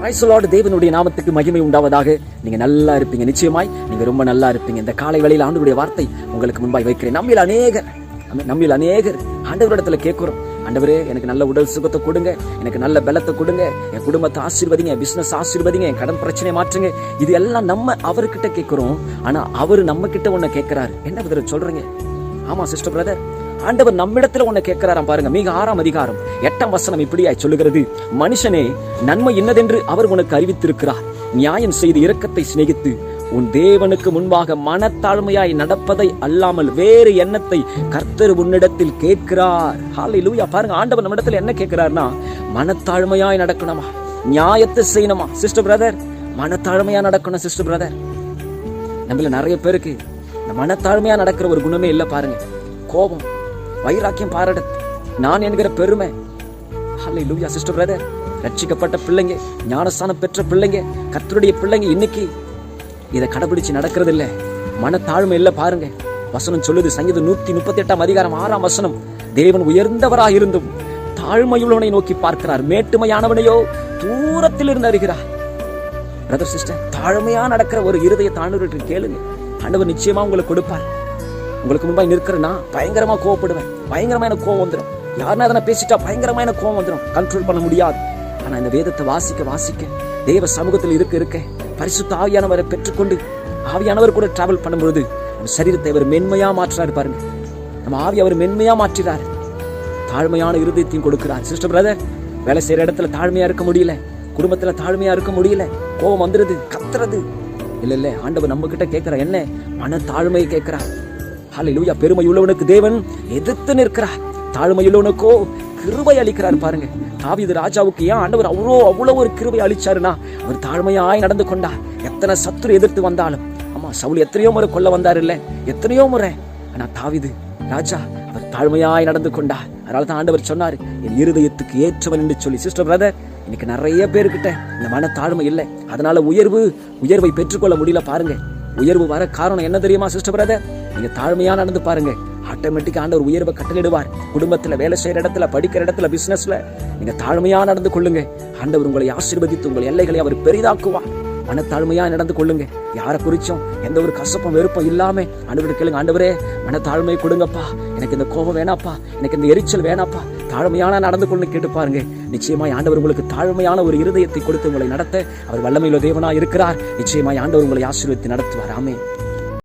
தேவனுடைய நாமத்துக்கு மகிமை உண்டாவதாக. நீங்க நல்லா இருப்பீங்க, நிச்சயமாய் நீங்க ரொம்ப நல்லா இருப்பீங்க. இந்த காலை வேளையில் ஆண்டவருடைய வார்த்தை உங்களுக்கு முன்பாய் வைக்கிறேன். நம்மில் அநேகர் ஆண்டவரிடத்துல கேட்கிறோம், ஆண்டவரே எனக்கு நல்ல உடல் சுகத்தை கொடுங்க, எனக்கு நல்ல பலத்தை கொடுங்க, என் குடும்பத்தை ஆசீர்வதிங்க, பிசினஸ் ஆசீர்வதிங்க, என் கடன் பிரச்சனையை மாற்றுங்க. இது எல்லாம் நம்ம அவர்கிட்ட கேட்கிறோம். ஆனா அவரு நம்ம கிட்ட ஒண்ணு கேட்கிறாரு. என்ன பிரதர் சொல்றீங்க? ஆமா சிஸ்டர் பிரதர், ஆண்டவர் நம்மிடத்துல ஒண்ணு கேட்கிறாராம். பாருங்க, மீகா 6ஆம் அதிகாரம் 8ஆம் வசனம் இப்படியாய் சொல்லுகிறது, மனுஷனே நன்மை இன்னதென்று அவர் உனக்கு அறிவித்திருக்கிறார். நியாயம் செய்து இரக்கத்தை சிநேகித்து உன் தேவனுக்கு முன்பாக மனத்தாழ்மையாய் நடப்பதை அல்லாமல் வேறு எண்ணத்தை கர்த்தர் உன்னிடத்தில் கேட்கிறார். ஹல்லேலூயா. பாருங்க, ஆண்டவர் நம்மிடத்துல என்ன கேட்கிறார்னா, மனத்தாழ்மையாய் நடக்கணுமா, நியாயத்தை செய்யணுமா. சிஸ்டர் பிரதர், மனத்தாழ்மையா நடக்கணும். சிஸ்டர் பிரதர், நம்மள நிறைய பேருக்கு இந்த மனத்தாழ்மையா நடக்கிற ஒரு குணமே இல்ல. பாருங்க, கோபம், வைராக்கியம், பாராட்டு, நான் என்கிற பெருமை. ஹல்லேலூயா. சிஸ்டர் பிரதர், ரட்சிக்கப்பட்ட பிள்ளைங்க, ஞானஸ்தானம் பெற்ற பிள்ளைங்க, கர்த்தருடைய பிள்ளைங்க இன்னைக்கு இதை கடைபிடிச்சு நடக்கிறது இல்ல, மனத்தாழ்மை இல்ல. பாருங்க, வசனம் சொல்லுது, சங்கீதம் 138ஆம் அதிகாரம் 6ஆம் வசனம், தேவன் உயர்ந்தவராக இருந்தும் தாழ்மையுள்ளவனை நோக்கி பார்க்கிறார், மேட்டுமையானவனையோ தூரத்தில் இருந்து அறிகிறார். பிரதர் சிஸ்டர், தாழ்மையா நடக்கிற ஒரு இருதய தாழ்வுக்கு கேளுங்க, ஆண்டவர் நிச்சயமா உங்களுக்கு கொடுப்பார். உங்களுக்கு முன்பாய் நிற்கிறேன்னா பயங்கரமா கோவப்படுவேன், பயங்கரமா எனக்கு கோவம் வந்துடும். யாருன்னா அதனை பேசிட்டா பயங்கரமா எனக்கு கோவம் வந்துடும், கண்ட்ரோல் பண்ண முடியாது. ஆனா இந்த வேதத்தை வாசிக்க தேவ சமூகத்தில் இருக்க பரிசுத்த ஆவியானவரை பெற்றுக்கொண்டு ஆவியானவர் கூட டிராவல் பண்ணும்போது நம்ம சரீரத்தை அவர் மென்மையா மாற்றுறாரு. பாருங்க, நம்ம ஆவி அவர் மென்மையா மாற்றிறாரு, தாழ்மையான இருதயத்தையும் கொடுக்கிறார். சிஸ்டர் பிரதர், வேலை செய்யற இடத்துல தாழ்மையா இருக்க முடியல, குடும்பத்துல தாழ்மையா இருக்க முடியல, கோபம் வந்துருது, கத்துறது இல்ல. ஆண்டவர் நம்ம கிட்ட கேட்கிற என்ன? மன தாழ்மையை கேட்கிறார். ஹல்லேலூயா. பெருமை உள்ளவனுக்கு தேவன் எதிர்த்து நிற்கிறார், தாழ்மையுள்ளவனுக்கோ கிருபை அளிக்கிறார். பாருங்க, தாவீது ராஜாவுக்கு ஏன் ஆண்டவர் அவ்வளவு ஒரு கிருபை அளிச்சாருன்னா, அவர் தாழ்மையாய் நடந்து கொண்டார். எத்தனை சத்துரு எதிர்த்து வந்தாலும், ஆமா சவுல் எத்தனையோ முறை கொல்ல வந்தார் இல்ல, எத்தனையோ முறை. ஆனா தாவீது ராஜா அவர் தாழ்மையாய் நடந்து கொண்டார். அதனாலதான் ஆண்டவர் சொன்னார், என் இருதயத்துக்கு ஏற்றவன் என்று சொல்லி. சிஸ்டர் பிரதர், இன்னைக்கு நிறைய பேருக்கிட்ட இந்த மன தாழ்மை இல்லை, அதனால உயர்வை பெற்றுக்கொள்ள முடியல. பாருங்க, உயர்வு வர காரணம் என்ன தெரியுமா சிஸ்டர் பிரதர்? நீங்க தாழ்மையா நடந்து பாருங்க, ஆட்டோமேட்டிக்கா ஆண்டவர் உயர்வை கட்டளிடுவார். குடும்பத்துல, வேலை செய்யற இடத்துல, படிக்கிற இடத்துல, பிசினஸ்ல நீங்க தாழ்மையா நடந்து கொள்ளுங்க, ஆண்டவர் உங்களை ஆசீர்வதித்து உங்கள் எல்லைகளை அவர் பெரிதாக்குவார். மனத்தாழ்மையா நடந்து கொள்ளுங்க, யாரை குறிச்சும் எந்த ஒரு கசப்பும் வெறுப்பும் இல்லாம ஆண்டவரை கேளுங்க, ஆண்டவரே மனத்தாழ்மை கொடுங்கப்பா, எனக்கு இந்த கோபம் வேணாப்பா, எனக்கு இந்த எரிச்சல் வேணாப்பா, தாழ்மையான நடந்து கொண்டு கேட்டு பாருங்க. நிச்சயமாய் ஆண்டவர் உங்களுக்கு தாழ்மையான ஒரு இருதயத்தை கொடுத்து உங்களை நடத்த அவர் வல்லமையுள்ள தேவனா இருக்கிறார். நிச்சயமாய் ஆண்டவர் உங்களை ஆசீர்வதித்து நடத்துவார். ஆமென்.